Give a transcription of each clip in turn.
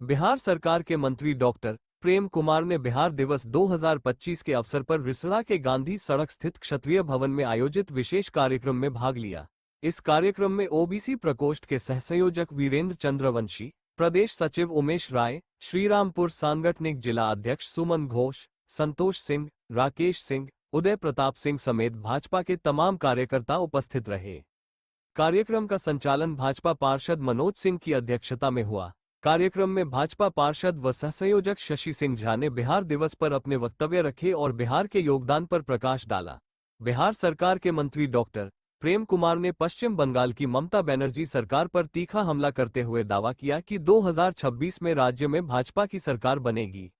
बिहार सरकार के मंत्री डॉक्टर प्रेम कुमार ने बिहार दिवस 2025 के अवसर पर रिसड़ा के गांधी सड़क स्थित क्षत्रिय भवन में आयोजित विशेष कार्यक्रम में भाग लिया। इस कार्यक्रम में ओबीसी प्रकोष्ठ के सहसंयोजक वीरेंद्र चंद्रवंशी, प्रदेश सचिव उमेश राय, श्रीरामपुर सांगठनिक जिला अध्यक्ष सुमन घोष, संतोष सिंह, राकेश सिंह, उदय प्रताप सिंह समेत भाजपा के तमाम कार्यकर्ता उपस्थित रहे। कार्यक्रम का संचालन भाजपा पार्षद मनोज सिंह की अध्यक्षता में हुआ। कार्यक्रम में भाजपा पार्षद व सहसंयोजक शशि सिंह झा ने बिहार दिवस पर अपने वक्तव्य रखे और बिहार के योगदान पर प्रकाश डाला। बिहार सरकार के मंत्री डॉक्टर प्रेम कुमार ने पश्चिम बंगाल की ममता बनर्जी सरकार पर तीखा हमला करते हुए दावा किया कि 2026 में राज्य में भाजपा की सरकार बनेगी।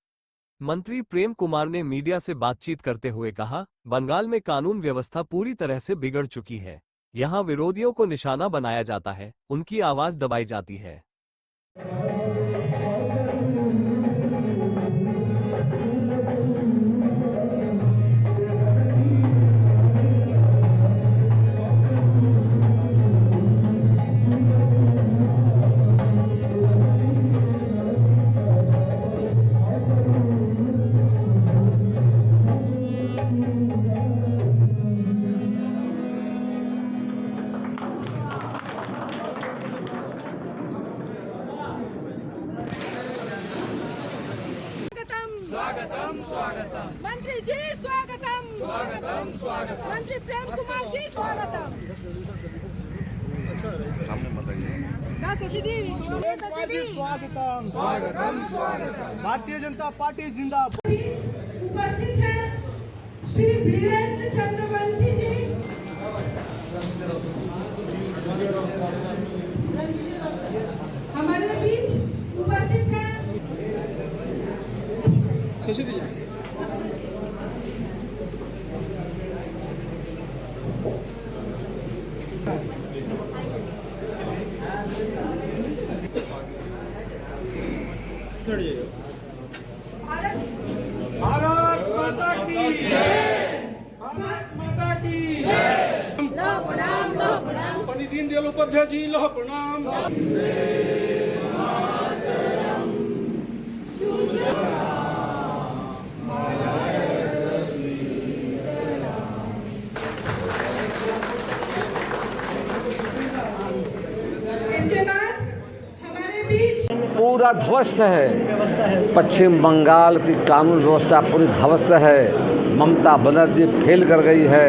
मंत्री प्रेम कुमार ने मीडिया से बातचीत करते हुए कहा, बंगाल में कानून व्यवस्था पूरी तरह से बिगड़ चुकी है। यहाँ विरोधियों को निशाना बनाया जाता है, उनकी आवाज दबाई जाती है। स्वागतम स्वागतम मंत्री जी स्वागतम स्वागतम स्वागतम मंत्री प्रेम कुमार जी स्वागतम। स्वागतम स्वागतम स्वागतम। भारतीय जनता पार्टी जिंदाबाद। उपस्थित है श्री वीरेंद्र चंद्रवंशी जी, हमारे बीच उपस्थित है शशि जी। भारत माता की जय। भारत माता की जय। पंडित दीनदयाल उपाध्याय जी लोह प्रणाम। इसके बाद हमारे बीच पूरा ध्वस्त है। पश्चिम बंगाल की कानून व्यवस्था पूरी ध्वस्त है। ममता बनर्जी फेल कर गई है,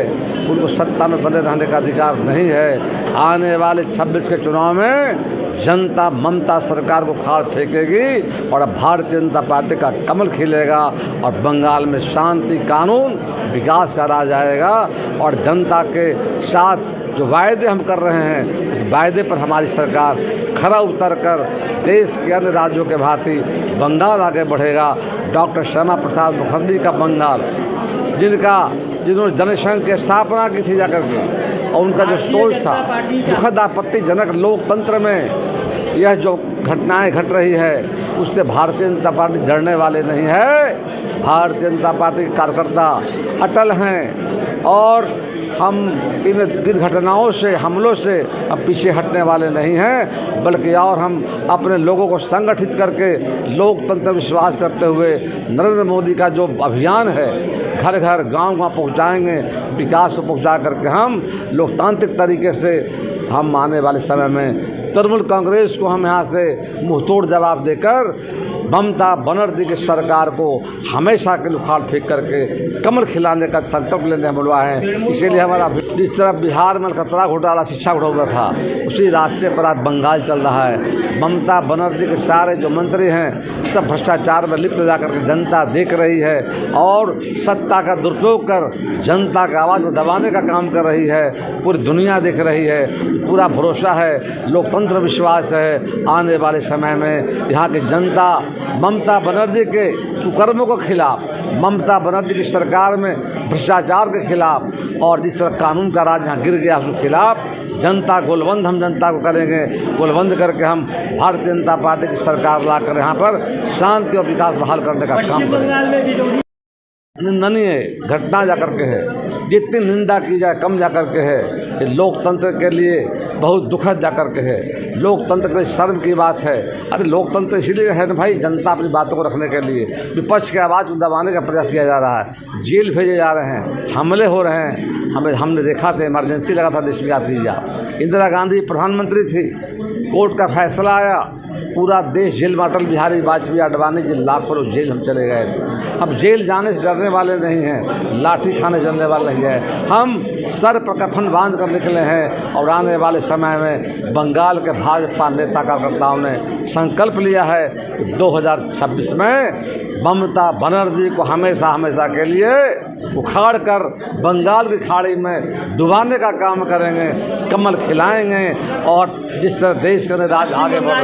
उनको सत्ता में बने रहने का अधिकार नहीं है। आने वाले 26 के चुनाव में जनता ममता सरकार को खाड़ फेंकेगी और भारतीय जनता पार्टी का कमल खिलेगा और बंगाल में शांति, कानून, विकास का राज आएगा। और जनता के साथ जो वायदे हम कर रहे हैं, उस वायदे पर हमारी सरकार खरा उतर कर देश के अन्य राज्यों के भांति बंगाल आगे बढ़ेगा। डॉक्टर श्यामा प्रसाद मुखर्जी का बंगाल, जिन्होंने जनसंघ की स्थापना की थी जाकर के, और उनका जो सोच था, दुखद आपत्तिजनक लोकतंत्र में यह जो घटनाएं घट रही है, उससे भारतीय जनता पार्टी जड़ने वाले नहीं है। भारतीय जनता पार्टी के कार्यकर्ता अटल हैं और हम इन घटनाओं से, हमलों से अब पीछे हटने वाले नहीं हैं, बल्कि और हम अपने लोगों को संगठित करके लोकतंत्र विश्वास करते हुए नरेंद्र मोदी का जो अभियान है, घर घर गांव पहुंचाएंगे। विकास को पहुंचा करके हम लोकतांत्रिक तरीके से हम आने वाले समय में तृणमूल कांग्रेस को हम यहाँ से मुंहतोड़ जवाब देकर ममता बनर्जी की सरकार को हमेशा के लिए उखाड़ फेंक करके कमल खिलाने का संकल्प लेने हम बुलवा है। इसीलिए हमारा जिस तरह बिहार में अलकतरा घोटाला, शिक्षा घोटाला था, उसी रास्ते पर आज बंगाल चल रहा है। ममता बनर्जी के सारे जो मंत्री हैं सब भ्रष्टाचार में लिप्त जाकर के जनता देख रही है और सत्ता का दुरुपयोग कर जनता की आवाज़ को दबाने का काम कर रही है। पूरी दुनिया देख रही है। पूरा भरोसा है, लोकतंत्र विश्वास है। आने वाले समय में यहाँ की जनता ममता बनर्जी के कुकर्मों के खिलाफ, ममता बनर्जी की सरकार में भ्रष्टाचार के खिलाफ और जिस तरह कानून का राज यहाँ गिर गया उसके खिलाफ जनता गोलबंद हम जनता को करेंगे। गोलबंद करके हम भारतीय जनता पार्टी की सरकार लाकर यहाँ पर शांति और विकास बहाल करने का काम करेंगे। निंदनीय घटना जाकर के है, जितनी निंदा की जाए कम जाकर के है। ये लोकतंत्र के लिए बहुत दुखद जाकर के है। लोकतंत्र के शर्म की बात है। अरे लोकतंत्र इसीलिए है ना भाई, जनता अपनी बातों को रखने के लिए। विपक्ष की आवाज़ को दबाने का प्रयास किया जा रहा है, जेल भेजे जा रहे हैं, हमले हो रहे हैं। हमने देखा था, इमरजेंसी लगा था देश में, याद कीजिए। इंदिरा गांधी प्रधानमंत्री थी, कोर्ट का फैसला आया, पूरा देश जेल में। अटल बिहारी वाजपेयी, अडवाणी जी लाखों लोग जेल हम चले गए थे। हम जेल जाने से डरने वाले नहीं हैं, लाठी खाने चलने वाले नहीं हैं। हम सर पर कफन बांध कर निकले हैं और आने वाले समय में बंगाल के भाजपा नेता कार्यकर्ताओं ने संकल्प लिया है कि 2026 में ममता बनर्जी को हमेशा हमेशा के लिए उखाड़ कर बंगाल की खाड़ी में डुबाने का काम करेंगे, कमल खिलाएंगे। और जिस तरह देश के राज आगे बढ़ रहे हैं।